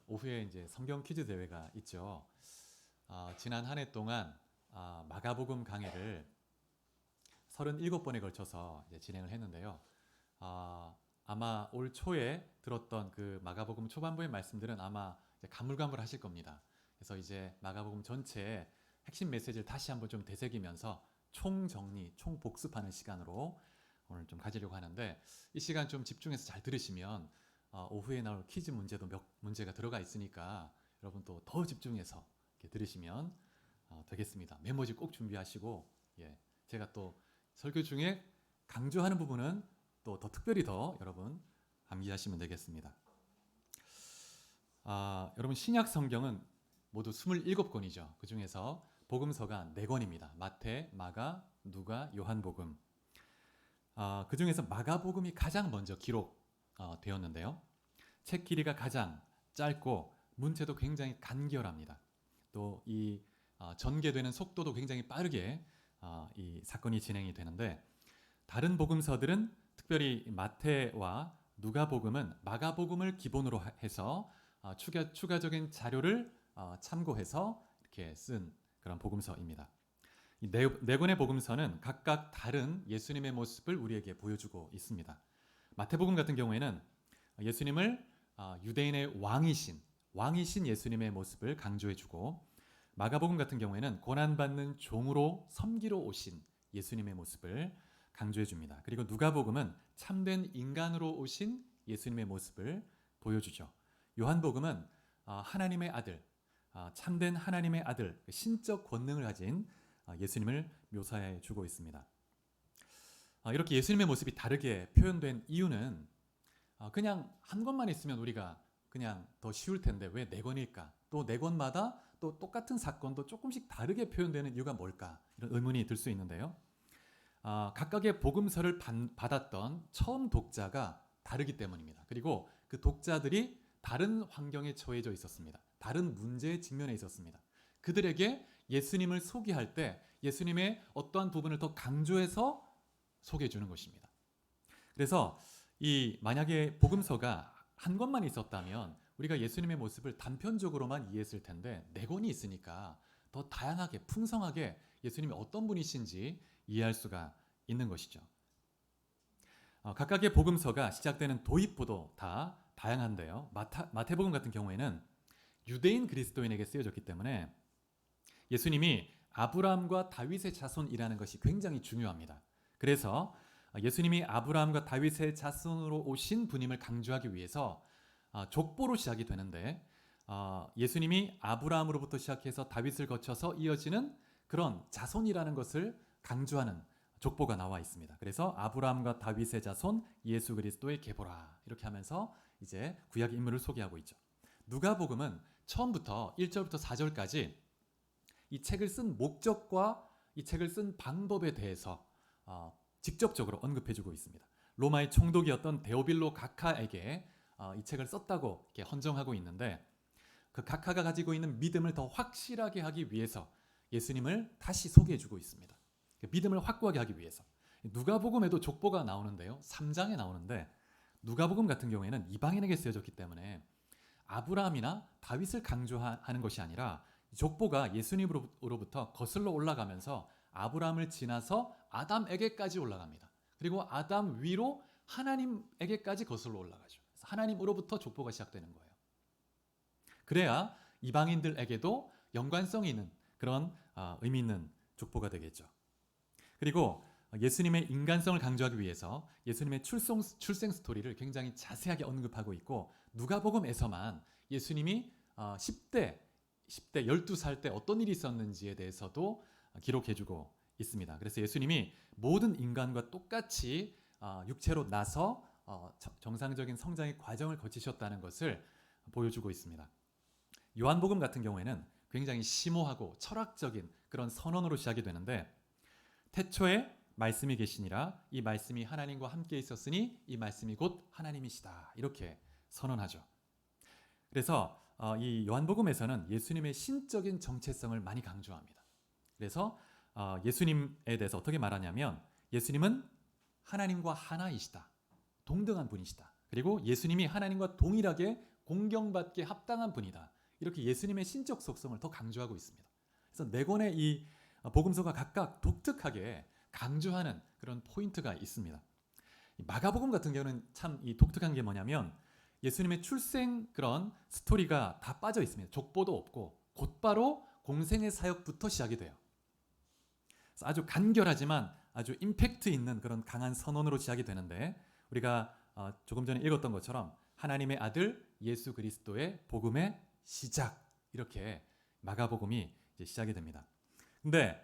오후에 이제 성경 퀴즈 대회가 있죠. 지난 한 해 동안 마가복음 강해를 37번에 걸쳐서 이제 진행을 했는데요. 아마 올 초에 들었던 그 마가복음 초반부의 말씀들은 아마 이제 가물가물하실 겁니다. 그래서 이제 마가복음 전체의 핵심 메시지를 다시 한번 좀 되새기면서 총정리, 총복습하는 시간으로 오늘 좀 가지려고 하는데, 이 시간 좀 집중해서 잘 들으시면 오후에 나올 퀴즈 문제도 몇 문제가 들어가 있으니까 여러분 또 더 집중해서 이렇게 들으시면 되겠습니다. 메모지 꼭 준비하시고, 제가 또 설교 중에 강조하는 부분은 또 더 특별히 더 여러분 암기하시면 되겠습니다. 여러분 신약 성경은 모두 27권이죠. 그 중에서 복음서가 4권입니다. 마태, 마가, 누가, 요한복음. 그 중에서 마가복음이 가장 먼저 기록되었는데요. 책 길이가 가장 짧고 문체도 굉장히 간결합니다. 또 이 전개되는 속도도 굉장히 빠르게 이 사건이 진행이 되는데, 다른 복음서들은 특별히 마태와 누가복음은 마가복음을 기본으로 해서 추가적인 자료를 참고해서 이렇게 쓴 그런 복음서입니다. 이 네 권의 복음서는 각각 다른 예수님의 모습을 우리에게 보여주고 있습니다. 마태복음 같은 경우에는 예수님을 유대인의 왕이신 예수님의 모습을 강조해주고, 마가복음 같은 경우에는 고난받는 종으로 섬기러 오신 예수님의 모습을 강조해줍니다. 그리고 누가복음은 참된 인간으로 오신 예수님의 모습을 보여주죠. 요한복음은 하나님의 아들, 참된 하나님의 아들, 신적 권능을 가진 예수님을 묘사해 주고 있습니다. 이렇게 예수님의 모습이 다르게 표현된 이유는 그냥 한 권만 있으면 우리가 그냥 더 쉬울 텐데 왜 4권일까? 또 4권마다 또 똑같은 사건도 조금씩 다르게 표현되는 이유가 뭘까? 이런 의문이 들 수 있는데요. 각각의 복음서를 받았던 처음 독자가 다르기 때문입니다. 그리고 그 독자들이 다른 환경에 처해져 있었습니다. 다른 문제에 직면해 있었습니다. 그들에게 예수님을 소개할 때 예수님의 어떠한 부분을 더 강조해서 소개해 주는 것입니다. 그래서 만약에 복음서가 한 권만 있었다면 우리가 예수님의 모습을 단편적으로만 이해했을 텐데 4권이 있으니까 더 다양하게 풍성하게 예수님이 어떤 분이신지 이해할 수가 있는 것이죠. 각각의 복음서가 시작되는 도입부도 다 다양한데요. 마태복음 같은 경우에는 유대인 그리스도인에게 쓰여졌기 때문에 예수님이 아브라함과 다윗의 자손이라는 것이 굉장히 중요합니다. 그래서 예수님이 아브라함과 다윗의 자손으로 오신 분임을 강조하기 위해서 족보로 시작이 되는데, 예수님이 아브라함으로부터 시작해서 다윗을 거쳐서 이어지는 그런 자손이라는 것을 강조하는 족보가 나와 있습니다. 그래서 아브라함과 다윗의 자손 예수 그리스도의 계보라, 이렇게 하면서 이제 구약 인물을 소개하고 있죠. 누가복음은 처음부터 1절부터 4절까지 이 책을 쓴 목적과 이 책을 쓴 방법에 대해서 직접적으로 언급해주고 있습니다. 로마의 총독이었던 데오빌로 각하에게 이 책을 썼다고 이렇게 헌정하고 있는데, 그 각하가 가지고 있는 믿음을 더 확실하게 하기 위해서 예수님을 다시 소개해주고 있습니다. 믿음을 확고하게 하기 위해서. 누가복음에도 족보가 나오는데요. 3장에 나오는데, 누가복음 같은 경우에는 이방인에게 쓰여졌기 때문에 아브라함이나 다윗을 강조하는 것이 아니라 족보가 예수님으로부터 거슬러 올라가면서 아브라함을 지나서 아담에게까지 올라갑니다. 그리고 아담 위로 하나님에게까지 거슬러 올라가죠. 그래서 하나님으로부터 족보가 시작되는 거예요. 그래야 이방인들에게도 연관성이 있는 그런 의미 있는 족보가 되겠죠. 그리고 예수님의 인간성을 강조하기 위해서 예수님의 출생 스토리를 굉장히 자세하게 언급하고 있고, 누가복음에서만 예수님이 10대 12살 때 어떤 일이 있었는지에 대해서도 기록해주고 있습니다. 그래서 예수님이 모든 인간과 똑같이 육체로 나서 정상적인 성장의 과정을 거치셨다는 것을 보여주고 있습니다. 요한복음 같은 경우에는 굉장히 심오하고 철학적인 그런 선언으로 시작이 되는데, 태초에 말씀이 계시니라, 이 말씀이 하나님과 함께 있었으니 이 말씀이 곧 하나님이시다, 이렇게 선언하죠. 그래서 이 요한복음에서는 예수님의 신적인 정체성을 많이 강조합니다. 그래서 예수님에 대해서 어떻게 말하냐면, 예수님은 하나님과 하나이시다, 동등한 분이시다. 그리고 예수님이 하나님과 동일하게 공경받기에 합당한 분이다. 이렇게 예수님의 신적 속성을 더 강조하고 있습니다. 그래서 네 권의 이 복음서가 각각 독특하게 강조하는 그런 포인트가 있습니다. 마가복음 같은 경우는 참 이 독특한 게 뭐냐면 예수님의 출생 그런 스토리가 다 빠져 있습니다. 족보도 없고 곧바로 공생의 사역부터 시작이 돼요. 그래서 아주 간결하지만 아주 임팩트 있는 그런 강한 선언으로 시작이 되는데 우리가 조금 전에 읽었던 것처럼 하나님의 아들 예수 그리스도의 복음의 시작, 이렇게 마가복음이 이제 시작이 됩니다. 근데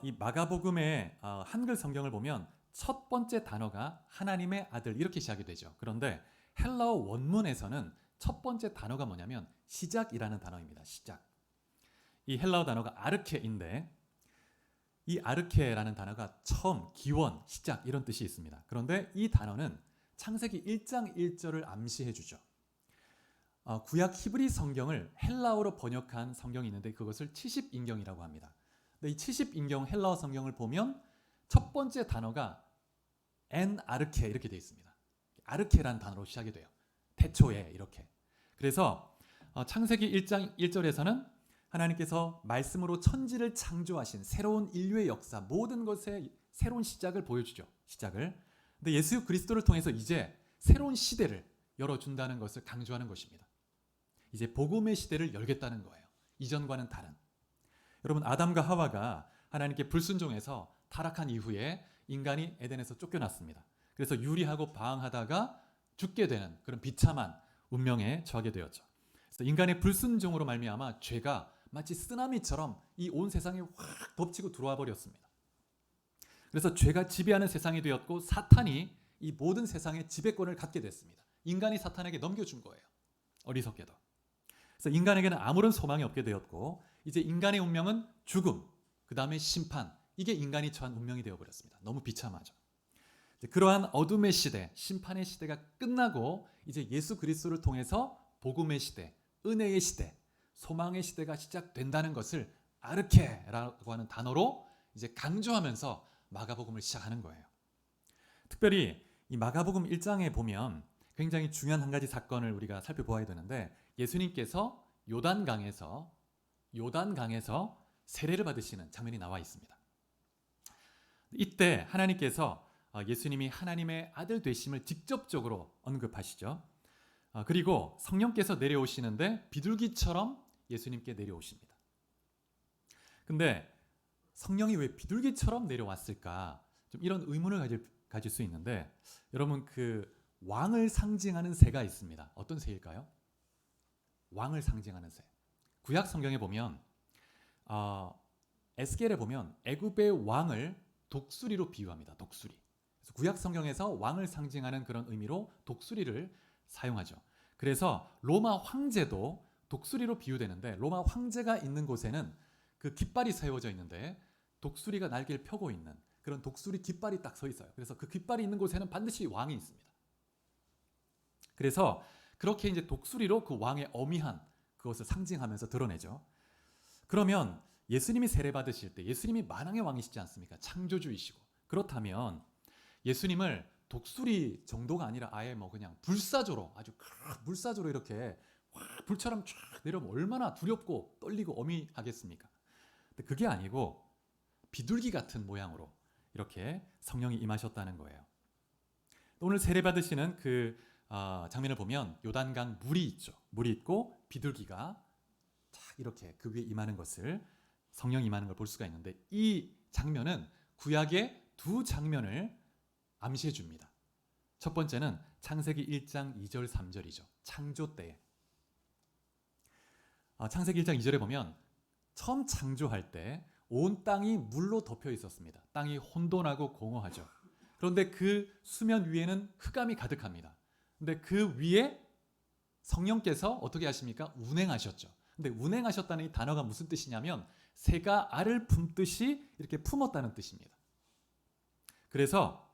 이 마가복음의 한글 성경을 보면 첫 번째 단어가 하나님의 아들 이렇게 시작이 되죠. 그런데 헬라어 원문에서는 첫 번째 단어가 뭐냐면 시작이라는 단어입니다. 시작. 이 헬라어 단어가 아르케인데 이 아르케라는 단어가 처음, 기원, 시작 이런 뜻이 있습니다. 그런데 이 단어는 창세기 1장 1절을 암시해 주죠. 구약 히브리 성경을 헬라어로 번역한 성경이 있는데 그것을 70인경이라고 합니다. 근데 이 70인경 헬라어 성경을 보면 첫 번째 단어가 엔 아르케 이렇게 되어 있습니다. 아르케라는 단어로 시작이 돼요. 태초에 이렇게. 그래서 창세기 1장 1절에서는 하나님께서 말씀으로 천지를 창조하신 새로운 인류의 역사, 모든 것의 새로운 시작을 보여주죠. 시작을. 근데 예수 그리스도를 통해서 이제 새로운 시대를 열어준다는 것을 강조하는 것입니다. 이제 복음의 시대를 열겠다는 거예요. 이전과는 다른. 여러분, 아담과 하와가 하나님께 불순종해서 타락한 이후에 인간이 에덴에서 쫓겨났습니다. 그래서 유리하고 방황하다가 죽게 되는 그런 비참한 운명에 처하게 되었죠. 그래서 인간의 불순종으로 말미암아 죄가 마치 쓰나미처럼 이 온 세상에 확 덮치고 들어와 버렸습니다. 그래서 죄가 지배하는 세상이 되었고 사탄이 이 모든 세상의 지배권을 갖게 됐습니다. 인간이 사탄에게 넘겨준 거예요. 어리석게도. 그래서 인간에게는 아무런 소망이 없게 되었고 이제 인간의 운명은 죽음, 그 다음에 심판, 이게 인간이 처한 운명이 되어버렸습니다. 너무 비참하죠. 그러한 어둠의 시대, 심판의 시대가 끝나고 이제 예수 그리스도를 통해서 복음의 시대, 은혜의 시대, 소망의 시대가 시작된다는 것을 아르케라고 하는 단어로 이제 강조하면서 마가복음을 시작하는 거예요. 특별히 이 마가복음 1장에 보면 굉장히 중요한 한 가지 사건을 우리가 살펴보아야 되는데 예수님께서 요단강에서 세례를 받으시는 장면이 나와 있습니다. 이때 하나님께서 예수님이 하나님의 아들 되심을 직접적으로 언급하시죠. 그리고 성령께서 내려오시는데 비둘기처럼 예수님께 내려오십니다. 근데 성령이 왜 비둘기처럼 내려왔을까? 좀 이런 의문을 가질 수 있는데 여러분, 그 왕을 상징하는 새가 있습니다. 어떤 새일까요? 왕을 상징하는 새. 구약 성경에 보면 에스겔에 보면 애굽의 왕을 독수리로 비유합니다. 독수리. 그래서 구약 성경에서 왕을 상징하는 그런 의미로 독수리를 사용하죠. 그래서 로마 황제도 독수리로 비유되는데 로마 황제가 있는 곳에는 그 깃발이 세워져 있는데 독수리가 날개를 펴고 있는 그런 독수리 깃발이 딱 서 있어요. 그래서 그 깃발이 있는 곳에는 반드시 왕이 있습니다. 그래서 그렇게 이제 독수리로 그 왕의 어미한 그것을 상징하면서 드러내죠. 그러면 예수님이 세례 받으실 때 예수님이 만왕의 왕이시지 않습니까? 창조주이시고. 그렇다면 예수님을 독수리 정도가 아니라 아예 뭐 그냥 불사조로, 아주 큰 불사조로 이렇게 불처럼 쫙 내려오면 얼마나 두렵고 떨리고 어미하겠습니까? 근데 그게 아니고 비둘기 같은 모양으로 이렇게 성령이 임하셨다는 거예요. 오늘 세례 받으시는 그 장면을 보면 요단강 물이 있죠. 물이 있고 비둘기가 쫙 이렇게 그 위에 임하는 것을, 성령이 임하는 걸 볼 수가 있는데 이 장면은 구약의 두 장면을 암시해 줍니다. 첫 번째는 창세기 1장 2절 3절이죠. 창조 때에. 창세기 1장 2절에 보면 처음 창조할 때 온 땅이 물로 덮여 있었습니다. 땅이 혼돈하고 공허하죠. 그런데 그 수면 위에는 흑암이 가득합니다. 근데 그 위에 성령께서 어떻게 하십니까? 운행하셨죠. 근데 운행하셨다는 이 단어가 무슨 뜻이냐면 새가 알을 품듯이 이렇게 품었다는 뜻입니다. 그래서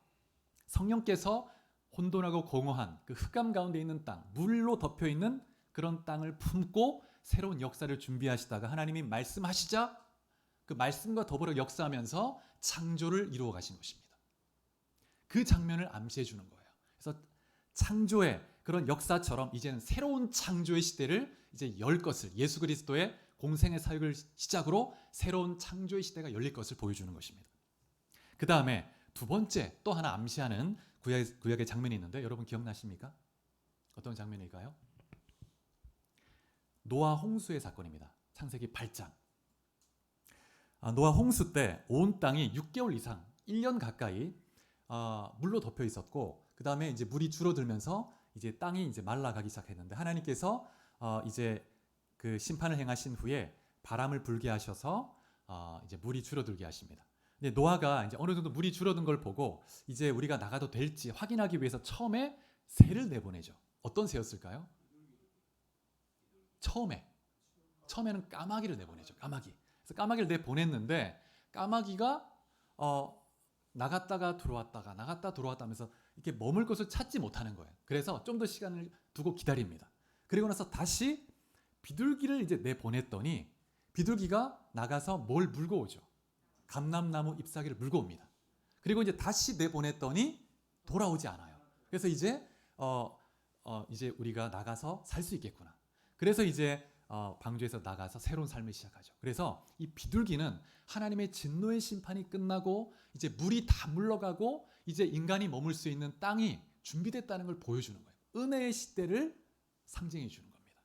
성령께서 혼돈하고 공허한 그 흑암 가운데 있는 땅, 물로 덮여 있는 그런 땅을 품고 새로운 역사를 준비하시다가 하나님이 말씀하시자 그 말씀과 더불어 역사하면서 창조를 이루어 가신 것입니다. 그 장면을 암시해 주는 거예요. 그래서 창조의 그런 역사처럼 이제는 새로운 창조의 시대를 이제 열 것을, 예수 그리스도의 공생의 사역을 시작으로 새로운 창조의 시대가 열릴 것을 보여주는 것입니다. 그 다음에 두 번째 또 하나 암시하는 구약의 장면이 있는데 여러분 기억나십니까? 어떤 장면일까요? 노아 홍수의 사건입니다. 창세기 8장. 노아 홍수 때 온 땅이 6개월 이상, 1년 가까이 물로 덮여 있었고, 그 다음에 이제 물이 줄어들면서 이제 땅이 이제 말라가기 시작했는데, 하나님께서 이제 그 심판을 행하신 후에 바람을 불게 하셔서 이제 물이 줄어들게 하십니다. 근데 노아가 이제 어느 정도 물이 줄어든 걸 보고 이제 우리가 나가도 될지 확인하기 위해서 처음에 새를 내보내죠. 어떤 새였을까요? 처음에는 까마귀를 내보내죠. 까마귀. 그래서 까마귀를 내보냈는데 까마귀가 나갔다가 들어왔다가 나갔다 들어왔다 하면서 이렇게 머물 곳을 찾지 못하는 거예요. 그래서 좀 더 시간을 두고 기다립니다. 그리고 나서 다시 비둘기를 이제 내보냈더니 비둘기가 나가서 뭘 물고 오죠? 감람나무 잎사귀를 물고 옵니다. 그리고 이제 다시 내보냈더니 돌아오지 않아요. 그래서 이제 이제 우리가 나가서 살 수 있겠구나. 그래서 이제 방주에서 나가서 새로운 삶을 시작하죠. 그래서 이 비둘기는 하나님의 진노의 심판이 끝나고 이제 물이 다 물러가고 이제 인간이 머물 수 있는 땅이 준비됐다는 걸 보여주는 거예요. 은혜의 시대를 상징해 주는 겁니다.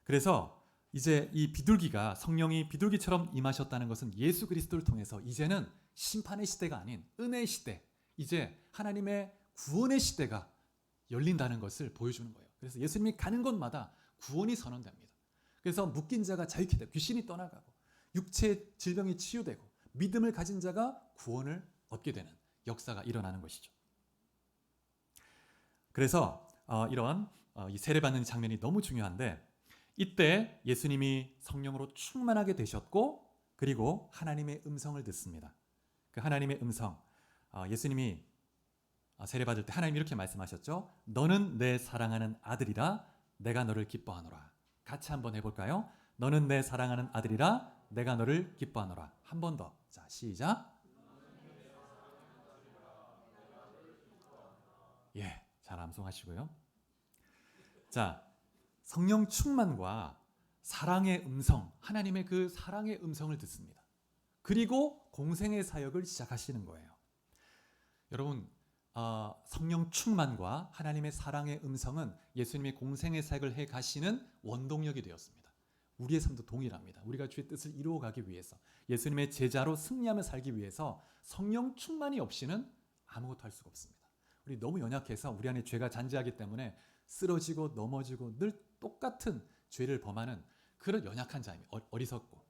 그래서 이제 이 비둘기가, 성령이 비둘기처럼 임하셨다는 것은 예수 그리스도를 통해서 이제는 심판의 시대가 아닌 은혜의 시대, 이제 하나님의 구원의 시대가 열린다는 것을 보여주는 거예요. 그래서 예수님이 가는 곳마다 구원이 선언됩니다. 그래서 묶인 자가 자유케 되고 귀신이 떠나가고 육체의 질병이 치유되고 믿음을 가진 자가 구원을 얻게 되는 역사가 일어나는 것이죠. 그래서 이런 이 세례받는 장면이 너무 중요한데, 이때 예수님이 성령으로 충만하게 되셨고 그리고 하나님의 음성을 듣습니다. 그 하나님의 음성, 예수님이 세례받을 때 하나님이 이렇게 말씀하셨죠. 너는 내 사랑하는 아들이라 내가 너를 기뻐하노라. 같이 한번 해볼까요? 너는 내 사랑하는 아들이라 내가 너를 기뻐하노라. 한 번 더. 자, 시작. 예, 잘 암송하시고요. 자, 성령 충만과 사랑의 음성, 하나님의 그 사랑의 음성을 듣습니다. 그리고 공생의 사역을 시작하시는 거예요. 여러분, 성령 충만과 하나님의 사랑의 음성은 예수님의 공생의 사역을 해 가시는 원동력이 되었습니다. 우리의 삶도 동일합니다. 우리가 주의 뜻을 이루어가기 위해서, 예수님의 제자로 승리하며 살기 위해서 성령 충만이 없이는 아무것도 할 수가 없습니다. 우리 너무 연약해서 우리 안에 죄가 잔재하기 때문에 쓰러지고 넘어지고 늘 똑같은 죄를 범하는 그런 연약한 자입니다. 어리석고.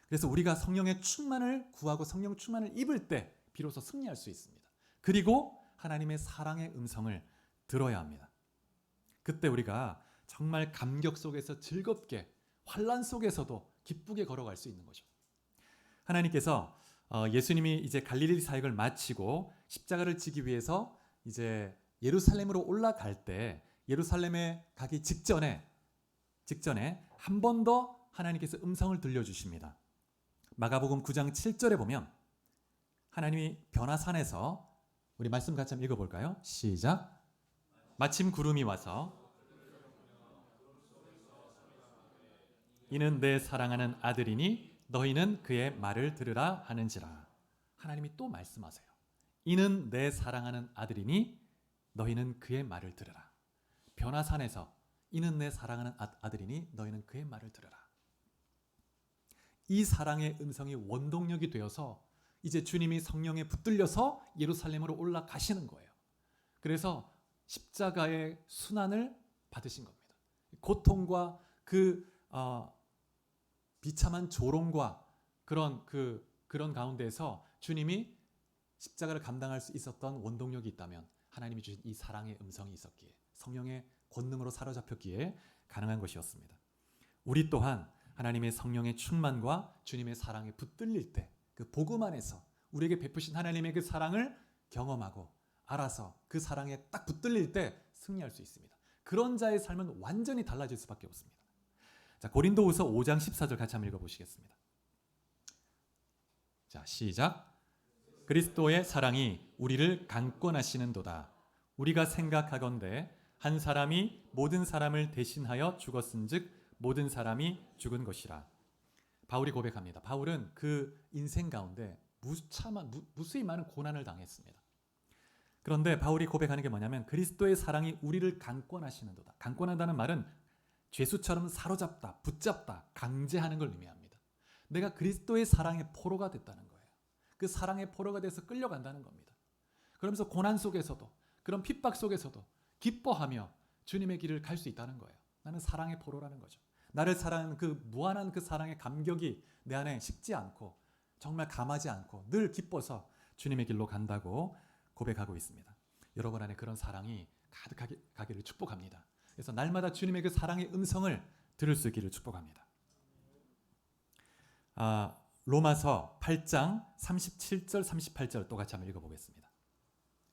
그래서 우리가 성령의 충만을 구하고 성령 충만을 입을 때 비로소 승리할 수 있습니다. 그리고 하나님의 사랑의 음성을 들어야 합니다. 그때 우리가 정말 감격 속에서 즐겁게, 환난 속에서도 기쁘게 걸어갈 수 있는 거죠. 하나님께서 예수님이 이제 갈릴리 사역을 마치고 십자가를 지기 위해서 이제 예루살렘으로 올라갈 때, 예루살렘에 가기 직전에 한 번 더 하나님께서 음성을 들려주십니다. 마가복음 9장 7절에 보면 하나님이 변화산에서, 우리 말씀 같이 한번 읽어볼까요? 시작. 마침 구름이 와서 이는 내 사랑하는 아들이니 너희는 그의 말을 들으라 하는지라. 하나님이 또 말씀하세요. 이는 내 사랑하는 아들이니 너희는 그의 말을 들으라. 변화산에서 이는 내 사랑하는 아들이니 너희는 그의 말을 들으라. 이 사랑의 음성이 원동력이 되어서 이제 주님이 성령에 붙들려서 예루살렘으로 올라가시는 거예요. 그래서 십자가의 순환을 받으신 겁니다. 고통과 그 비참한 조롱과 그런 가운데서 주님이 십자가를 감당할 수 있었던 원동력이 있다면 하나님이 주신 이 사랑의 음성이 있었기에, 성령의 권능으로 사로잡혔기에 가능한 것이었습니다. 우리 또한 하나님의 성령의 충만과 주님의 사랑에 붙들릴 때, 그 복음 안에서 우리에게 베푸신 하나님의 그 사랑을 경험하고 알아서 그 사랑에 딱 붙들릴 때 승리할 수 있습니다. 그런 자의 삶은 완전히 달라질 수밖에 없습니다. 자, 고린도후서 5장 14절 같이 한번 읽어보시겠습니다. 자, 시작. 그리스도의 사랑이 우리를 강권하시는도다. 우리가 생각하건대 한 사람이 모든 사람을 대신하여 죽었은즉 모든 사람이 죽은 것이라. 바울이 고백합니다. 바울은 그 인생 가운데 무수히 많은 고난을 당했습니다. 그런데 바울이 고백하는 게 뭐냐면 그리스도의 사랑이 우리를 강권하시는도다. 강권한다는 말은 죄수처럼 사로잡다, 붙잡다, 강제하는 걸 의미합니다. 내가 그리스도의 사랑의 포로가 됐다는 거예요. 그 사랑의 포로가 돼서 끌려간다는 겁니다. 그러면서 고난 속에서도, 그런 핍박 속에서도 기뻐하며 주님의 길을 갈 수 있다는 거예요. 나는 사랑의 포로라는 거죠. 나를 사랑하는 그 무한한 그 사랑의 감격이 내 안에 식지 않고 정말 감하지 않고 늘 기뻐서 주님의 길로 간다고 고백하고 있습니다. 여러분 안에 그런 사랑이 가득하게 가기를 축복합니다. 그래서 날마다 주님의 그 사랑의 음성을 들을 수 있기를 축복합니다. 로마서 8장 37절 38절 똑같이 한번 읽어보겠습니다.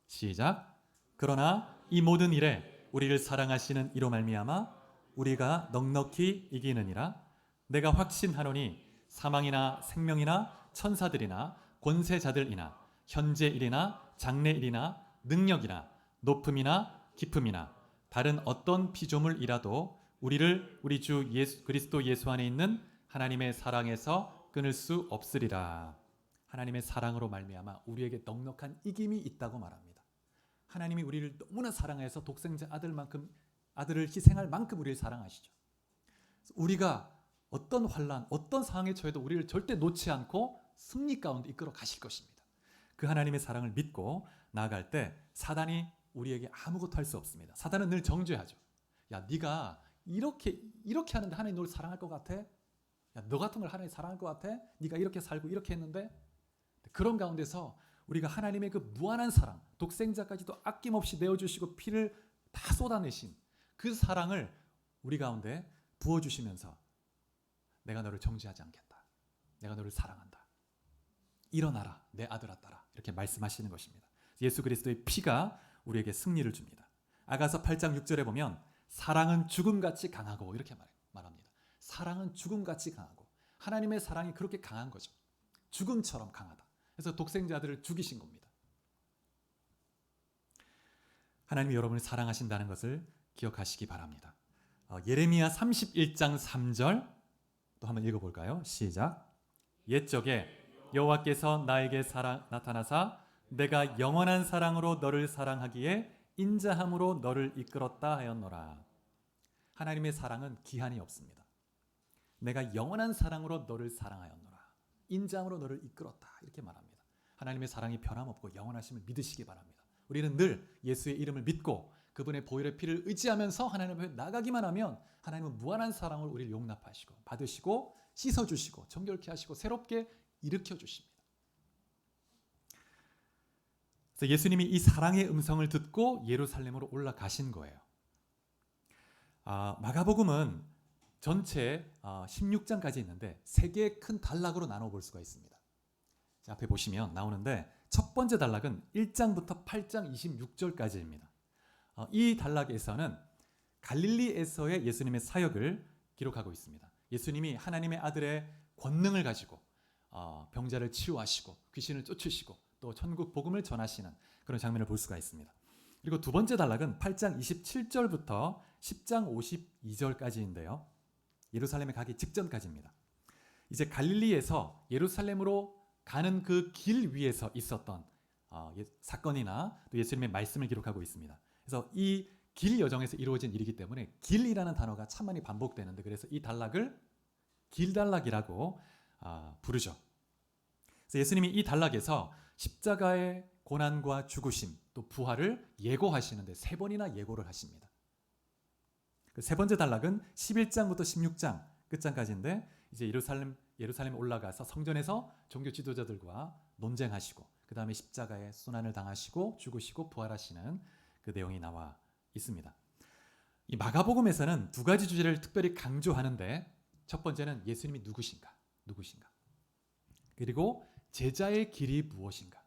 시작. 그러나 이 모든 일에 우리를 사랑하시는 이로 말미암아 우리가 넉넉히 이기느니라. 내가 확신하노니 사망이나 생명이나 천사들이나 권세자들이나 현재일이나 장래일이나 능력이나 높음이나 깊음이나 다른 어떤 피조물이라도 우리를 우리 주 그리스도 예수 안에 있는 하나님의 사랑에서 끊을 수 없으리라. 하나님의 사랑으로 말미암아 우리에게 넉넉한 이김이 있다고 말합니다. 하나님이 우리를 너무나 사랑해서 독생자 아들을 희생할 만큼 우리를 사랑하시죠. 우리가 어떤 환난, 어떤 상황에 처해도 우리를 절대 놓지 않고 승리 가운데 이끌어 가실 것입니다. 그 하나님의 사랑을 믿고 나아갈 때 사단이 우리에게 아무것도 할 수 없습니다. 사단은 늘 정죄하죠. 야, 네가 이렇게 하는데 하나님 너를 사랑할 것 같아? 야, 너 같은 걸 하나님 사랑할 것 같아? 네가 이렇게 살고 이렇게 했는데? 그런 가운데서 우리가 하나님의 그 무한한 사랑, 독생자까지도 아낌없이 내어주시고 피를 다 쏟아내신 그 사랑을 우리 가운데 부어주시면서 내가 너를 정죄하지 않겠다. 내가 너를 사랑한다. 일어나라, 내 아들아 딸아. 이렇게 말씀하시는 것입니다. 예수 그리스도의 피가 우리에게 승리를 줍니다. 아가서 8장 6절에 보면 사랑은 죽음같이 강하고 이렇게 말합니다. 사랑은 죽음같이 강하고 하나님의 사랑이 그렇게 강한 거죠. 죽음처럼 강하다. 그래서 독생자들을 죽이신 겁니다. 하나님이 여러분을 사랑하신다는 것을 기억하시기 바랍니다. 예레미야 31장 3절 또 한번 읽어볼까요? 시작. 옛적에 여호와께서 나에게 나타나사 내가 영원한 사랑으로 너를 사랑하기에 인자함으로 너를 이끌었다 하였노라. 하나님의 사랑은 기한이 없습니다. 내가 영원한 사랑으로 너를 사랑하였노라. 인자함으로 너를 이끌었다. 이렇게 말합니다. 하나님의 사랑이 변함없고 영원하심을 믿으시기 바랍니다. 우리는 늘 예수의 이름을 믿고 그분의 보혈의 피를 의지하면서 하나님 앞에 나가기만 하면 하나님은 무한한 사랑을 우리를 용납하시고 받으시고 씻어주시고 정결케 하시고 새롭게 일으켜주십니다. 그래서 예수님이 이 사랑의 음성을 듣고 예루살렘으로 올라가신 거예요. 마가복음은 전체 16장까지 있는데 세 개의 큰 단락으로 나눠볼 수가 있습니다. 자, 앞에 보시면 나오는데 첫 번째 단락은 1장부터 8장 26절까지입니다. 이 단락에서는 갈릴리에서의 예수님의 사역을 기록하고 있습니다. 예수님이 하나님의 아들의 권능을 가지고 병자를 치유하시고 귀신을 쫓으시고 또 천국 복음을 전하시는 그런 장면을 볼 수가 있습니다. 그리고 두 번째 단락은 8장 27절부터 10장 52절까지인데요. 예루살렘에 가기 직전까지입니다. 이제 갈릴리에서 예루살렘으로 가는 그 길 위에서 있었던 사건이나 또 예수님의 말씀을 기록하고 있습니다. 그래서 이 길 여정에서 이루어진 일이기 때문에 길이라는 단어가 참 많이 반복되는데 그래서 이 단락을 길단락이라고 부르죠. 그래서 예수님이 이 단락에서 십자가의 고난과 죽으심 또 부활을 예고하시는데 세 번이나 예고를 하십니다. 그 세 번째 단락은 11장부터 16장 끝장까지인데 이제 예루살렘에 올라가서 성전에서 종교 지도자들과 논쟁하시고 그 다음에 십자가에 순환을 당하시고 죽으시고 부활하시는 그 내용이 나와 있습니다. 이 마가복음에서는 두 가지 주제를 특별히 강조하는데 첫 번째는 예수님이 누구신가 그리고 제자의 길이 무엇인가.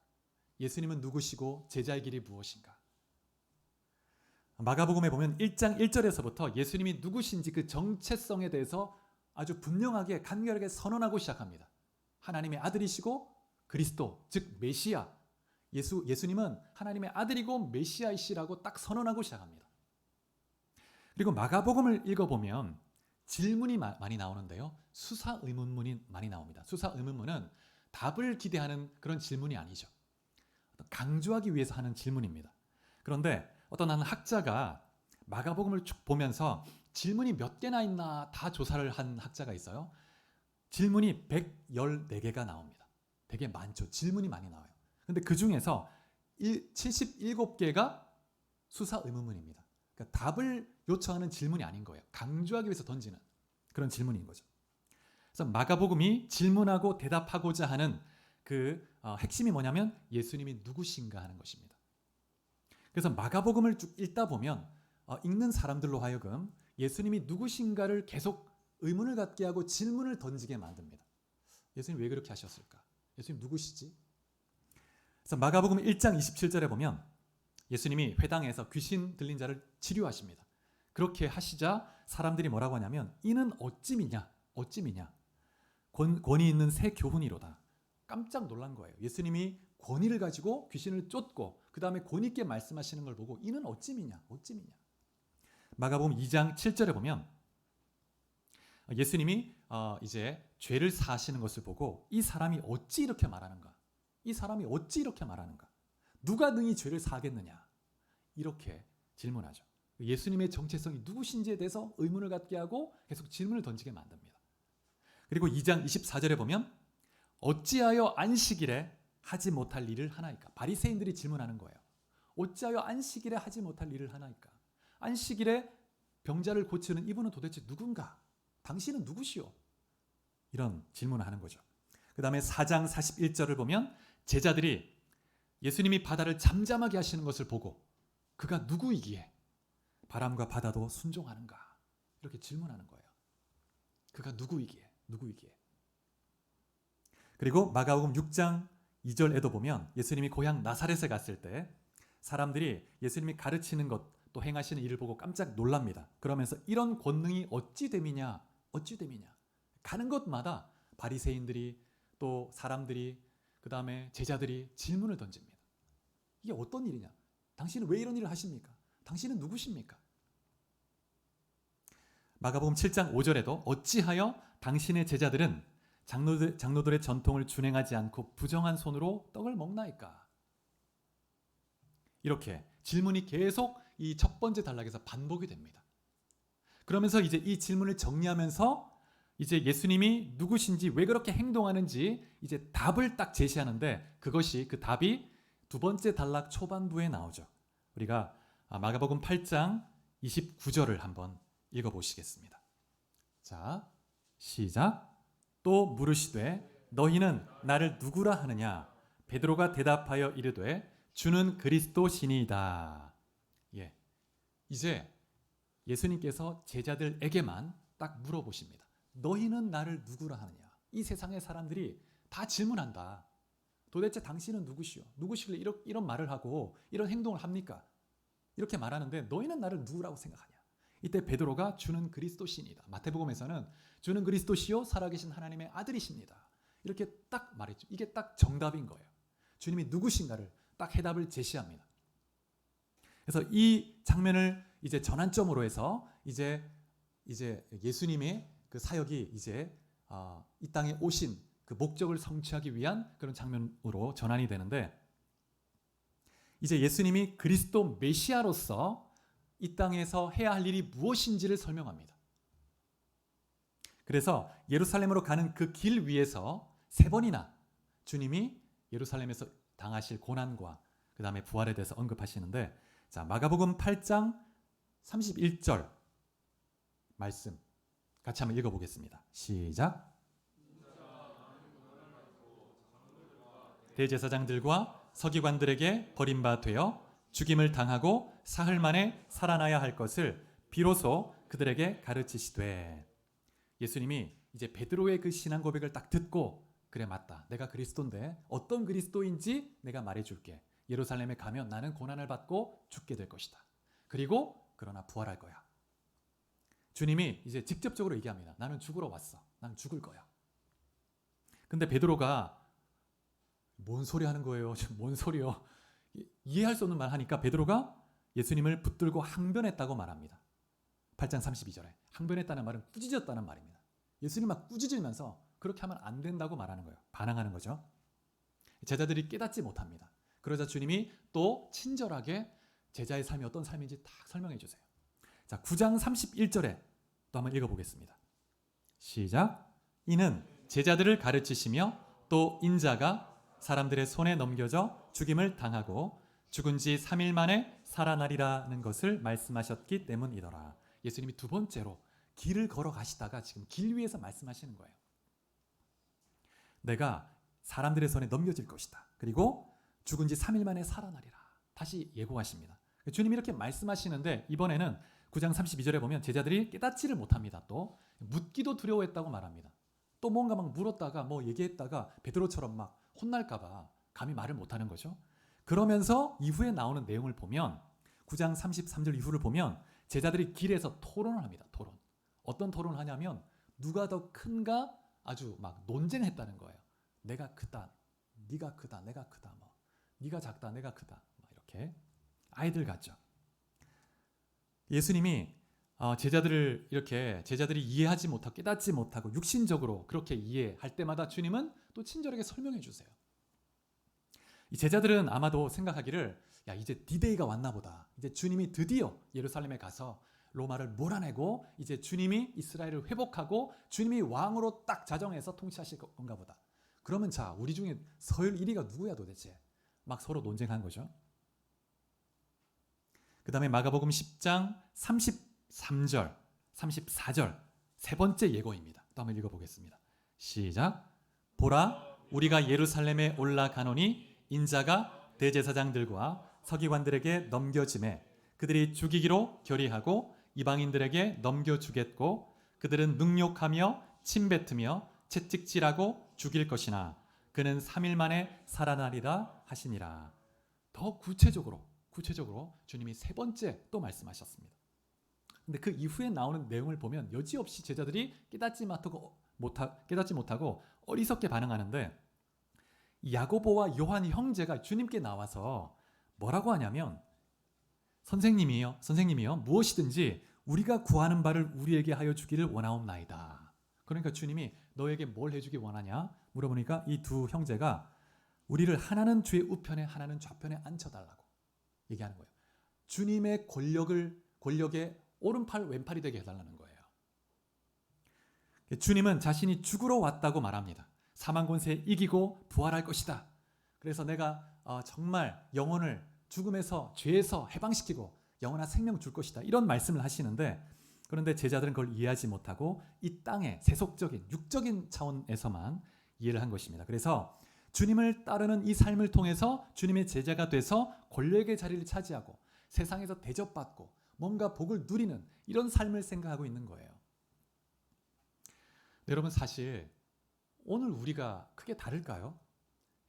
예수님은 누구시고 제자의 길이 무엇인가. 마가복음에 보면 1장 1절에서부터 예수님이 누구신지 그 정체성에 대해서 아주 분명하게 간결하게 선언하고 시작합니다. 하나님의 아들이시고 그리스도 즉 메시아 예수님은 하나님의 아들이고 메시아이시라고 딱 선언하고 시작합니다. 그리고 마가복음을 읽어보면 질문이 많이 나오는데요. 수사 의문문이 많이 나옵니다. 수사 의문문은 답을 기대하는 그런 질문이 아니죠. 강조하기 위해서 하는 질문입니다. 그런데 어떤 한 학자가 마가복음을 쭉 보면서 질문이 몇 개나 있나 다 조사를 한 학자가 있어요. 질문이 114개가 나옵니다. 되게 많죠. 질문이 많이 나와요. 근데 그 중에서 77개가 수사 의문문입니다. 그러니까 답을 요청하는 질문이 아닌 거예요. 강조하기 위해서 던지는 그런 질문인 거죠. 그래서 마가복음이 질문하고 대답하고자 하는 그 핵심이 뭐냐면 예수님이 누구신가 하는 것입니다. 그래서 마가복음을 쭉 읽다 보면 읽는 사람들로 하여금 예수님이 누구신가를 계속 의문을 갖게 하고 질문을 던지게 만듭니다. 예수님 왜 그렇게 하셨을까? 예수님 누구시지? 그래서 마가복음 1장 27절에 보면 예수님이 회당에서 귀신 들린 자를 치료하십니다. 그렇게 하시자 사람들이 뭐라고 하냐면 이는 어찌미냐? 권위 있는 새 교훈이로다. 깜짝 놀란 거예요. 예수님이 권위를 가지고 귀신을 쫓고 그 다음에 권위 있게 말씀하시는 걸 보고 이는 어찌미냐? 마가복음 2장 7절에 보면 예수님이 이제 죄를 사하시는 것을 보고 이 사람이 어찌 이렇게 말하는가? 누가 능히 죄를 사하겠느냐? 이렇게 질문하죠. 예수님의 정체성이 누구신지에 대해서 의문을 갖게 하고 계속 질문을 던지게 만듭니다. 그리고 2장 24절에 보면 어찌하여 안식일에 하지 못할 일을 하나이까? 바리새인들이 질문하는 거예요. 어찌하여 안식일에 하지 못할 일을 하나이까? 안식일에 병자를 고치는 이분은 도대체 누군가? 당신은 누구시오? 이런 질문을 하는 거죠. 그 다음에 4장 41절을 보면 제자들이 예수님이 바다를 잠잠하게 하시는 것을 보고 그가 누구이기에 바람과 바다도 순종하는가? 이렇게 질문하는 거예요. 그가 누구이기에? 그리고 마가복음 6장 2절에도 보면 예수님이 고향 나사렛에 갔을 때 사람들이 예수님이 가르치는 것 또 행하시는 일을 보고 깜짝 놀랍니다. 그러면서 이런 권능이 어찌 됨이냐? 가는 곳마다 바리새인들이 또 사람들이 그 다음에 제자들이 질문을 던집니다. 이게 어떤 일이냐? 당신은 왜 이런 일을 하십니까? 당신은 누구십니까? 마가복음 7장 5절에도 어찌하여 당신의 제자들은 장로들의 전통을 준행하지 않고 부정한 손으로 떡을 먹나이까? 이렇게 질문이 계속 이 첫 번째 단락에서 반복이 됩니다. 그러면서 이제 이 질문을 정리하면서 이제 예수님이 누구신지 왜 그렇게 행동하는지 이제 답을 딱 제시하는데 그것이 그 답이 두 번째 단락 초반부에 나오죠. 우리가 마가복음 8장 29절을 한번 읽어보시겠습니다. 자, 시작. 또 물으시되 너희는 나를 누구라 하느냐? 베드로가 대답하여 이르되 주는 그리스도시니이다. 이제 예수님께서 제자들에게만 딱 물어보십니다. 너희는 나를 누구라 하느냐? 이 세상의 사람들이 다 질문한다. 도대체 당신은 누구시길래 이런 말을 하고 이런 행동을 합니까? 이렇게 말하는데 너희는 나를 누구라고 생각하냐? 이때 베드로가 주는 그리스도시니이다. 마태복음에서는 주는 그리스도시요 살아계신 하나님의 아들이십니다. 이렇게 딱 말했죠. 이게 딱 정답인 거예요. 주님이 누구신가를 딱 해답을 제시합니다. 그래서 이 장면을 이제 전환점으로 해서 이제 예수님의 그 사역이 이제 이 땅에 오신 그 목적을 성취하기 위한 그런 장면으로 전환이 되는데 이제 예수님이 그리스도 메시아로서 이 땅에서 해야 할 일이 무엇인지를 설명합니다. 그래서 예루살렘으로 가는 그 길 위에서 3번이나 주님이 예루살렘에서 당하실 고난과 그 다음에 부활에 대해서 언급하시는데 자, 마가복음 8장 31절 말씀 같이 한번 읽어보겠습니다. 시작. 대제사장들과 서기관들에게 버림받아 죽임을 당하고 사흘 만에 살아나야 할 것을 비로소 그들에게 가르치시되 예수님이 이제 베드로의 그 신앙 고백을 딱 듣고 그래 맞다. 내가 그리스도인데 어떤 그리스도인지 내가 말해줄게. 예루살렘에 가면 나는 고난을 받고 죽게 될 것이다. 그리고 그러나 부활할 거야. 주님이 이제 직접적으로 얘기합니다. 나는 죽으러 왔어. 나는 죽을 거야. 근데 베드로가 뭔 소리 하는 거예요? 지금 뭔 소리요? 이해할 수 없는 말 하니까 베드로가 예수님을 붙들고 항변했다고 말합니다. 8장 32절에 항변했다는 말은 꾸짖었다는 말입니다. 예수님 막 꾸짖으면서 그렇게 하면 안 된다고 말하는 거예요. 반항하는 거죠. 제자들이 깨닫지 못합니다. 그러자 주님이 또 친절하게 제자의 삶이 어떤 삶인지 딱 설명해 주세요. 자, 9장 31절에 또 한번 읽어보겠습니다. 시작. 이는 제자들을 가르치시며 또 인자가 사람들의 손에 넘겨져 죽임을 당하고 죽은 지 3일 만에 살아나리라는 것을 말씀하셨기 때문이더라. 예수님이 두 번째로 길을 걸어가시다가 지금 길 위에서 말씀하시는 거예요. 내가 사람들의 손에 넘겨질 것이다. 그리고 죽은 지 3일 만에 살아나리라. 다시 예고하십니다. 주님이 이렇게 말씀하시는데 이번에는 9장 32절에 보면 제자들이 깨닫지를 못합니다. 또 묻기도 두려워했다고 말합니다. 또 뭔가 막 물었다가 뭐 얘기했다가 베드로처럼 막 혼날까 봐 감히 말을 못하는 거죠. 그러면서 이후에 나오는 내용을 보면 9장 33절 이후를 보면 제자들이 길에서 토론을 합니다. 토론. 어떤 토론을 하냐면 누가 더 큰가 아주 막 논쟁했다는 거예요. 내가 크다, 네가 크다, 내가 크다, 뭐 네가 작다, 내가 크다, 막 이렇게 아이들 같죠. 예수님이 제자들을 이렇게 제자들이 이해하지 못하고 깨닫지 못하고 육신적으로 그렇게 이해할 때마다 주님은 또 친절하게 설명해 주세요. 이 제자들은 아마도 생각하기를 야 이제 디데이가 왔나 보다. 이제 주님이 드디어 예루살렘에 가서 로마를 몰아내고 이제 주님이 이스라엘을 회복하고 주님이 왕으로 딱 자정해서 통치하실 건가 보다. 그러면 자 우리 중에 서열 1위가 누구야 도대체? 막 서로 논쟁한 거죠. 그 다음에 마가복음 10장 33절, 34절 세 번째 예고입니다. 또 한번 읽어보겠습니다. 시작. 보라 우리가 예루살렘에 올라가노니 인자가 대제사장들과 서기관들에게 넘겨짐에 그들이 죽이기로 결의하고 이방인들에게 넘겨주겠고 그들은 능욕하며 침뱉으며 채찍질하고 죽일 것이나 그는 3일 만에 살아나리라 하시니라. 더 구체적으로 주님이 세 번째 또 말씀하셨습니다. 근데 그 이후에 나오는 내용을 보면 여지없이 제자들이 깨닫지 못하고 어리석게 반응하는데 야고보와 요한 형제가 주님께 나와서 뭐라고 하냐면 선생님이요 무엇이든지 우리가 구하는 바를 우리에게 하여 주기를 원하옵나이다. 그러니까 주님이 너에게 뭘 해주기 원하냐 물어보니까 이 두 형제가 우리를 하나는 주의 우편에 하나는 좌편에 앉혀달라고 얘기하는 거예요. 주님의 권력의 오른팔 왼팔이 되게 해달라는 거예요. 주님은 자신이 죽으러 왔다고 말합니다. 사망 권세에 이기고 부활할 것이다. 그래서 내가 정말 영혼을 죽음에서 죄에서 해방시키고 영원한 생명 줄 것이다. 이런 말씀을 하시는데 그런데 제자들은 그걸 이해하지 못하고 이 땅의 세속적인 육적인 차원에서만 이해를 한 것입니다. 그래서 주님을 따르는 이 삶을 통해서 주님의 제자가 돼서 권력의 자리를 차지하고 세상에서 대접받고 뭔가 복을 누리는 이런 삶을 생각하고 있는 거예요. 여러분 사실 오늘 우리가 크게 다를까요?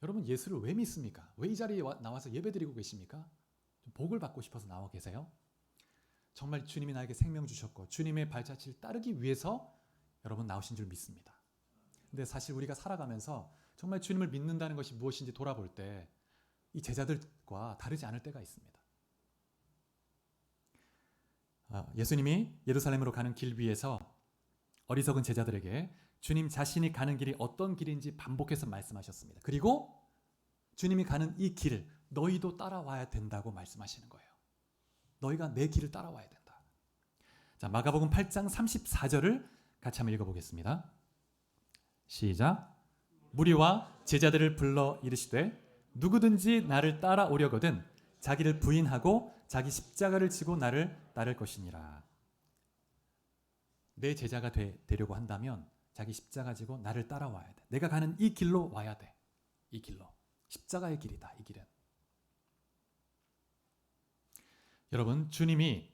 여러분 예수를 왜 믿습니까? 왜 이 자리에 나와서 예배드리고 계십니까? 복을 받고 싶어서 나와 계세요? 정말 주님이 나에게 생명 주셨고 주님의 발자취를 따르기 위해서 여러분 나오신 줄 믿습니다. 근데 사실 우리가 살아가면서 정말 주님을 믿는다는 것이 무엇인지 돌아볼 때 이 제자들과 다르지 않을 때가 있습니다. 예수님이 예루살렘으로 가는 길 위에서 어리석은 제자들에게 주님 자신이 가는 길이 어떤 길인지 반복해서 말씀하셨습니다. 그리고 주님이 가는 이 길을 너희도 따라와야 된다고 말씀하시는 거예요. 너희가 내 길을 따라와야 된다. 자, 마가복음 8장 34절을 같이 한번 읽어보겠습니다. 시작. 무리와 제자들을 불러 이르시되 누구든지 나를 따라오려거든 자기를 부인하고 자기 십자가를 지고 나를 따를 것이니라. 내 제자가 되려고 한다면 자기 십자가 지고 나를 따라와야 돼. 내가 가는 이 길로 와야 돼. 이 길로. 십자가의 길이다. 이 길은. 여러분 주님이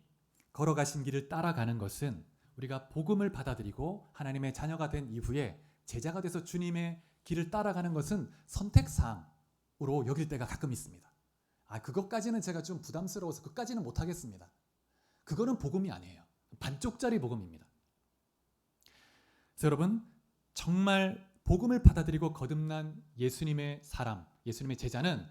걸어가신 길을 따라가는 것은 우리가 복음을 받아들이고 하나님의 자녀가 된 이후에 제자가 돼서 주님의 길을 따라가는 것은 선택사항으로 여길 때가 가끔 있습니다. 그것까지는 제가 좀 부담스러워서 그것까지는 못하겠습니다. 그거는 복음이 아니에요. 반쪽짜리 복음입니다. 그래서 여러분 정말 복음을 받아들이고 거듭난 예수님의 사람, 예수님의 제자는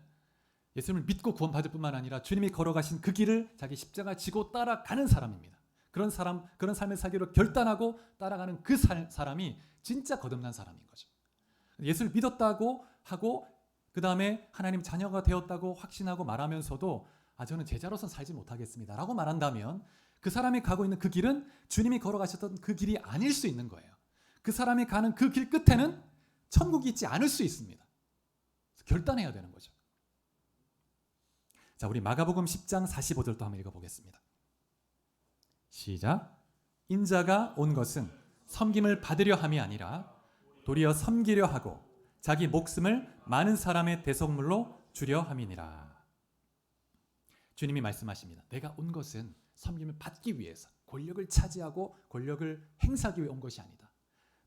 예수님을 믿고 구원받을 뿐만 아니라 주님이 걸어가신 그 길을 자기 십자가 지고 따라가는 사람입니다. 그런 삶을 살기로 결단하고 따라가는 그 사람이 진짜 거듭난 사람인 거죠. 예수를 믿었다고 하고 그 다음에 하나님 자녀가 되었다고 확신하고 말하면서도 저는 제자로서 살지 못하겠습니다 라고 말한다면 그 사람이 가고 있는 그 길은 주님이 걸어가셨던 그 길이 아닐 수 있는 거예요. 그 사람이 가는 그 길 끝에는 천국이 있지 않을 수 있습니다. 그래서 결단해야 되는 거죠. 자, 우리 마가복음 10장 45절도 한번 읽어보겠습니다. 시작. 인자가 온 것은 섬김을 받으려 함이 아니라 도리어 섬기려 하고 자기 목숨을 많은 사람의 대속물로 주려 함이니라. 주님이 말씀하십니다. 내가 온 것은 섬김을 받기 위해서, 권력을 차지하고 권력을 행사하기 위해 온 것이 아니다.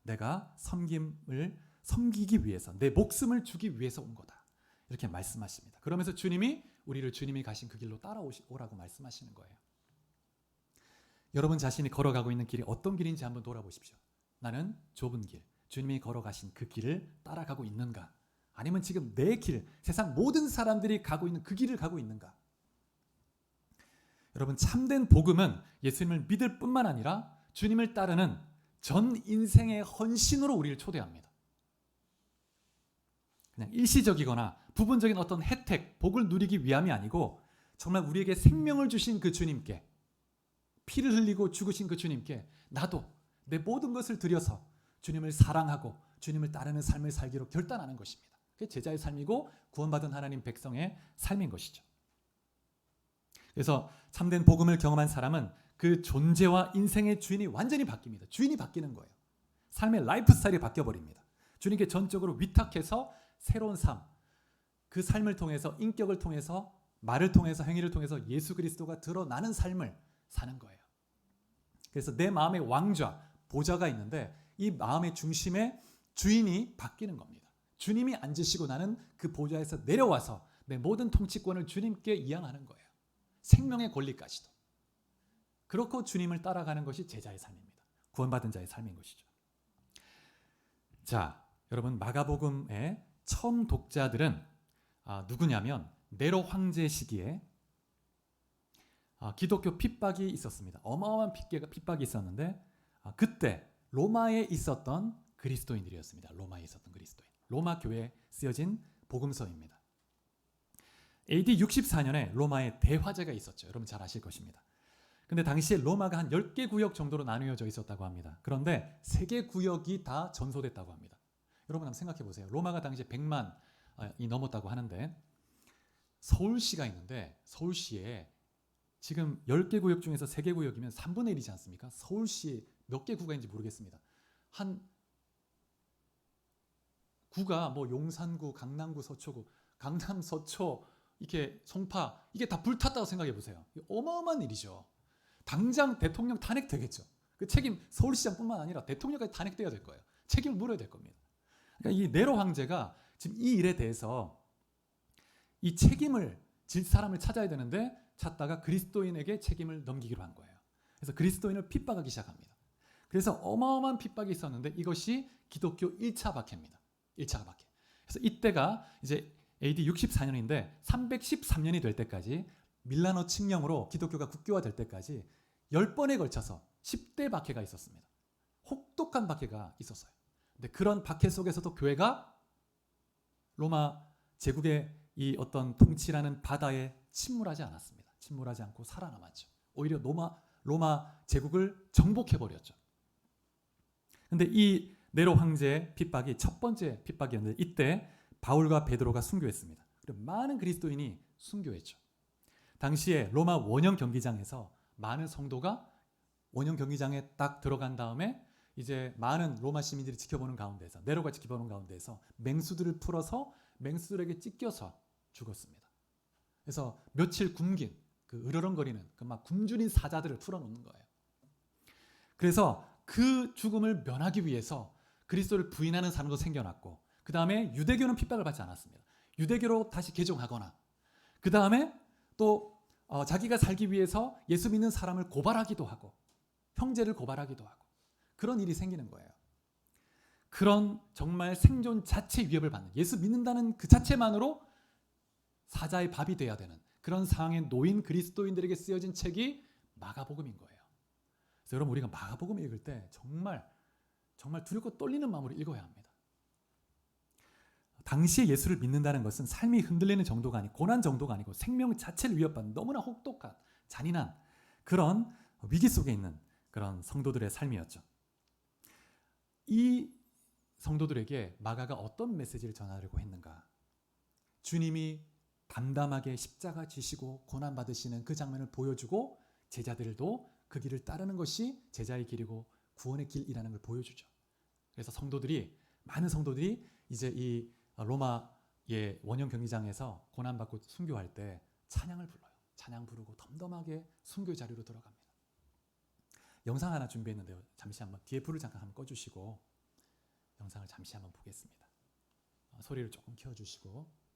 내가 섬기기 위해서, 내 목숨을 주기 위해서 온 거다. 이렇게 말씀하십니다. 그러면서 주님이 우리를 주님이 가신 그 길로 따라오라고 말씀하시는 거예요. 여러분 자신이 걸어가고 있는 길이 어떤 길인지 한번 돌아보십시오. 나는 좁은 길, 주님이 걸어가신 그 길을 따라가고 있는가? 아니면 지금 내 길, 세상 모든 사람들이 가고 있는 그 길을 가고 있는가? 여러분, 참된 복음은 예수님을 믿을 뿐만 아니라 주님을 따르는 전 인생의 헌신으로 우리를 초대합니다. 그냥 일시적이거나 부분적인 어떤 혜택, 복을 누리기 위함이 아니고 정말 우리에게 생명을 주신 그 주님께, 피를 흘리고 죽으신 그 주님께 나도 내 모든 것을 들여서 주님을 사랑하고 주님을 따르는 삶을 살기로 결단하는 것입니다. 그게 제자의 삶이고 구원받은 하나님 백성의 삶인 것이죠. 그래서 참된 복음을 경험한 사람은 그 존재와 인생의 주인이 완전히 바뀝니다. 주인이 바뀌는 거예요. 삶의 라이프 스타일이 바뀌어버립니다. 주님께 전적으로 위탁해서 새로운 삶, 그 삶을 통해서, 인격을 통해서, 말을 통해서, 행위를 통해서 예수 그리스도가 드러나는 삶을 사는 거예요. 그래서 내 마음의 왕좌, 보좌가 있는데 이 마음의 중심에 주인이 바뀌는 겁니다. 주님이 앉으시고 나는 그 보좌에서 내려와서 내 모든 통치권을 주님께 이양하는 거예요. 생명의 권리까지도. 그렇고 주님을 따라가는 것이 제자의 삶입니다. 구원받은 자의 삶인 것이죠. 자, 여러분, 마가복음의 처음 독자들은 누구냐면 네로 황제 시기에 기독교 핍박이 있었습니다. 어마어마한 핍박이 있었는데 그때 로마에 있었던 그리스도인들이었습니다. 로마에 있었던 그리스도인. 로마 교회에 쓰여진 복음서입니다. AD 64년에 로마에 대화제가 있었죠. 여러분 잘 아실 것입니다. 근데 당시에 로마가 한 10개 구역 정도로 나누어져 있었다고 합니다. 그런데 3개 구역이 다 전소됐다고 합니다. 여러분 한번 생각해 보세요. 로마가 당시에 100만이 넘었다고 하는데 서울시가 있는데 서울시에 지금 10개 구역 중에서 3개 구역이면 3분의 1이지 않습니까? 서울시에 몇 개 구가 있는지 모르겠습니다. 한 구가 뭐 용산구, 강남구, 서초구, 강남, 서초, 이렇게 송파, 이게 다 불탔다고 생각해 보세요. 어마어마한 일이죠. 당장 대통령 탄핵되겠죠. 그 책임 서울시장뿐만 아니라 대통령까지 탄핵돼야 될 거예요. 책임을 물어야 될 겁니다. 그러니까 이 네로 황제가 지금 이 일에 대해서 이 책임을 질 사람을 찾아야 되는데 찾다가 그리스도인에게 책임을 넘기기로 한 거예요. 그래서 그리스도인을 핍박하기 시작합니다. 그래서 어마어마한 핍박이 있었는데 이것이 기독교 1차 박해입니다. 1차 박해. 그래서 이때가 이제 AD 64년인데 313년이 될 때까지 밀라노 칙령으로 기독교가 국교화될 때까지 10번에 걸쳐서 10대 박해가 있었습니다. 혹독한 박해가 있었어요. 근데 그런 박해 속에서도 교회가 로마 제국의 이 어떤 통치라는 바다에 침몰하지 않았습니다. 침몰하지 않고 살아남았죠. 오히려 로마 제국을 정복해버렸죠. 근데 이 네로 황제의 핍박이 첫 번째 핍박이었는데 이때 바울과 베드로가 순교했습니다. 그리고 많은 그리스도인이 순교했죠. 당시에 로마 원형 경기장에서 많은 성도가 원형 경기장에 딱 들어간 다음에 이제 많은 로마 시민들이 지켜보는 가운데서, 네로가 지켜보는 가운데서 맹수들을 풀어서 맹수들에게 찢겨서 죽었습니다. 그래서 며칠 굶긴 그 으르렁거리는 그 막 굶주린 사자들을 풀어놓는 거예요. 그래서 그 죽음을 면하기 위해서 그리스도를 부인하는 사람도 생겨났고, 그 다음에 유대교는 핍박을 받지 않았습니다. 유대교로 다시 개종하거나, 그 다음에 또 자기가 살기 위해서 예수 믿는 사람을 고발하기도 하고 형제를 고발하기도 하고 그런 일이 생기는 거예요. 그런 정말 생존 자체 위협을 받는, 예수 믿는다는 그 자체만으로 사자의 밥이 돼야 되는 그런 상황에 놓인 그리스도인들에게 쓰여진 책이 마가복음인 거예요. 그래서 여러분, 우리가 마가복음 읽을 때 정말 두렵고 떨리는 마음으로 읽어야 합니다. 당시에 예수를 믿는다는 것은 삶이 흔들리는 정도가 아니고, 고난 정도가 아니고 생명 자체를 위협받는 너무나 혹독한 잔인한 그런 위기 속에 있는 그런 성도들의 삶이었죠. 이 성도들에게 마가가 어떤 메시지를 전하려고 했는가? 주님이 담담하게 십자가 지시고 고난 받으시는 그 장면을 보여주고, 제자들도 그 길을 따르는 것이 제자의 길이고 구원의 길이라는 걸 보여주죠. 그래서 많은 성도들이 이제 이 로마의 원형 경기장에서 고난받고 순교할 때 찬양을 불러요. 찬양 부르고 덤덤하게 순교 자리로 들어갑니다. 영상 하나 준비했는데요. 잠시 한번 뒤에 불을 잠깐 한번 꺼주시고 영상을 잠시 한번 보겠습니다. 소리를 조금 키워주시고.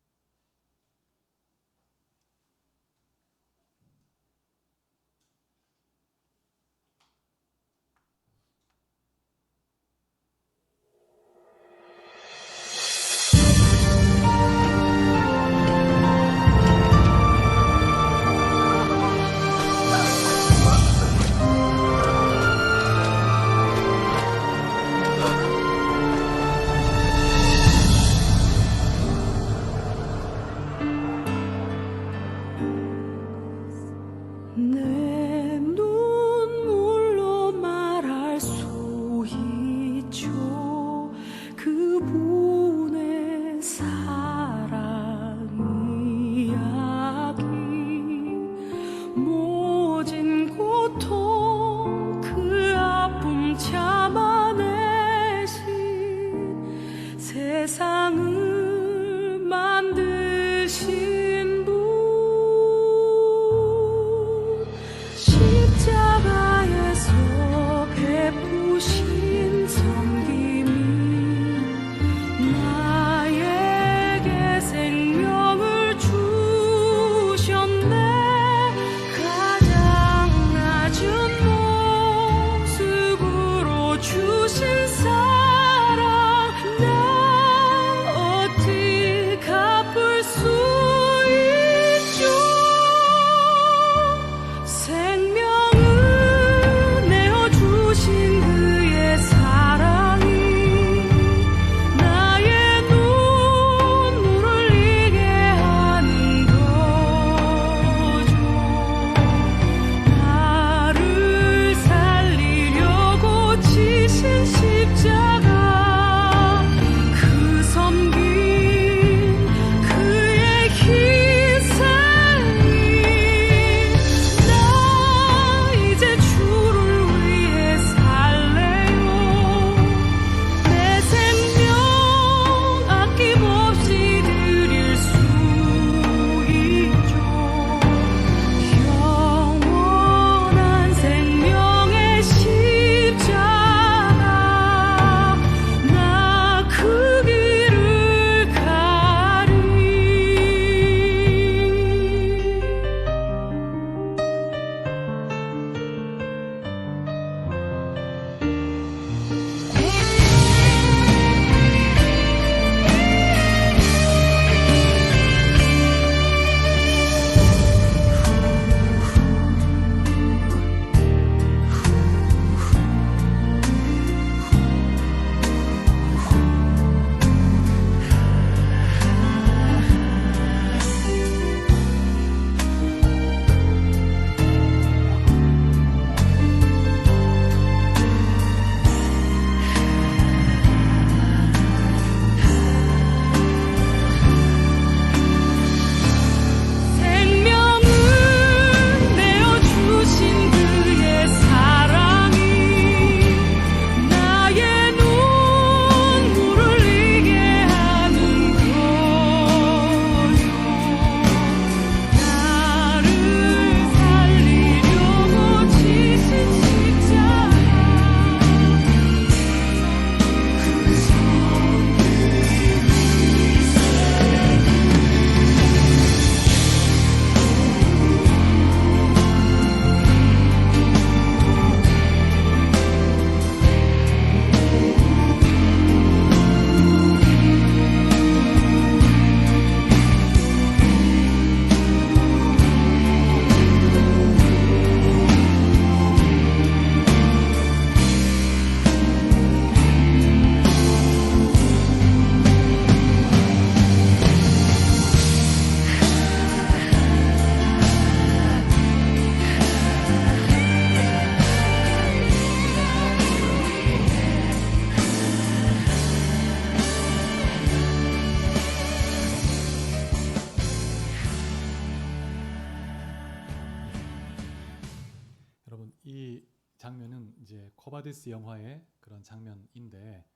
포바디스 영화의 그런 장면인데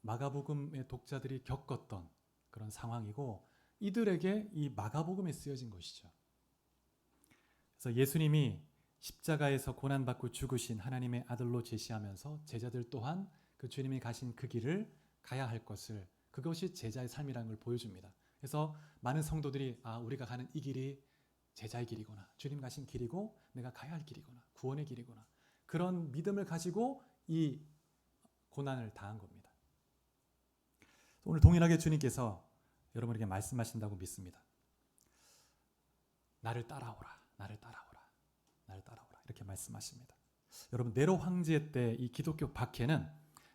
마가복음의 독자들이 겪었던 그런 상황이고 이들에게 이 마가복음에 쓰여진 것이죠. 그래서 예수님이 십자가에서 고난받고 죽으신 하나님의 아들로 제시하면서 제자들 또한 그 주님이 가신 그 길을 가야 할 것을, 그것이 제자의 삶이라는 걸 보여줍니다. 그래서 많은 성도들이 우리가 가는 이 길이 제자의 길이구나, 주님 가신 길이고 내가 가야 할 길이구나, 구원의 길이구나, 그런 믿음을 가지고 이 고난을 당한 겁니다. 오늘 동일하게 주님께서 여러분에게 말씀하신다고 믿습니다. 나를 따라오라, 나를 따라오라, 나를 따라오라, 이렇게 말씀하십니다. 여러분, 네로 황제 때 이 기독교 박해는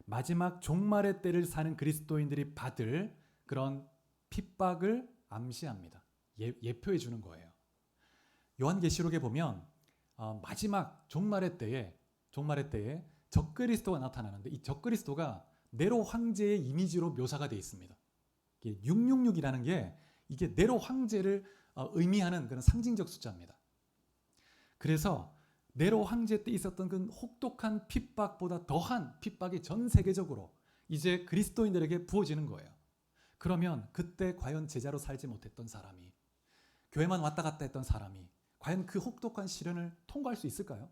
마지막 종말의 때를 사는 그리스도인들이 받을 그런 핍박을 암시합니다. 예표해 주는 거예요. 요한계시록에 보면 마지막 종말의 때에 적그리스도가 나타나는데 이 적그리스도가 네로 황제의 이미지로 묘사가 되어 있습니다. 666이라는 게 이게 네로 황제를 의미하는 그런 상징적 숫자입니다. 그래서 네로 황제 때 있었던 그 혹독한 핍박보다 더한 핍박이 전 세계적으로 이제 그리스도인들에게 부어지는 거예요. 그러면 그때 과연 제자로 살지 못했던 사람이, 교회만 왔다 갔다 했던 사람이 과연 그 혹독한 시련을 통과할 수 있을까요?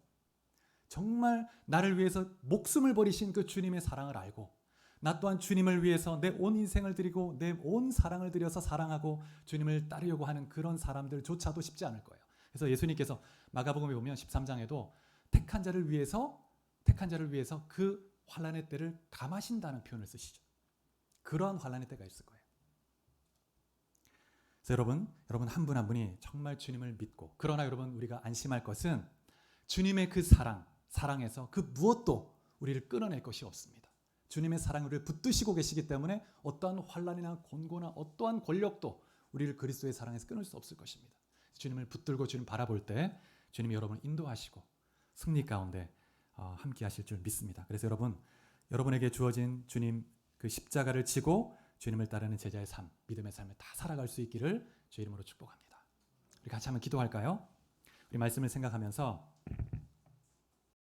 정말 나를 위해서 목숨을 버리신 그 주님의 사랑을 알고 나 또한 주님을 위해서 내 온 인생을 드리고 내 온 사랑을 들여서 사랑하고 주님을 따르려고 하는 그런 사람들조차도 쉽지 않을 거예요. 그래서 예수님께서 마가복음에 보면 13장에도 택한 자를 위해서 그 환난의 때를 감하신다는 표현을 쓰시죠. 그러한 환난의 때가 있을 거예요. 그래서 여러분 한 분 한 분이 정말 주님을 믿고, 그러나 여러분 우리가 안심할 것은 주님의 그 사랑에서 그 무엇도 우리를 끊어낼 것이 없습니다. 주님의 사랑을 우리를 붙드시고 계시기 때문에 어떠한 환난이나 곤고나 어떠한 권력도 우리를 그리스도의 사랑에서 끊을 수 없을 것입니다. 주님을 붙들고 주님 바라볼 때 주님이 여러분을 인도하시고 승리 가운데 함께 하실 줄 믿습니다. 그래서 여러분에게 주어진 주님 그 십자가를 지고 주님을 따르는 제자의 삶, 믿음의 삶을 다 살아갈 수 있기를 주의 이름으로 축복합니다. 우리 같이 한번 기도할까요? 우리 말씀을 생각하면서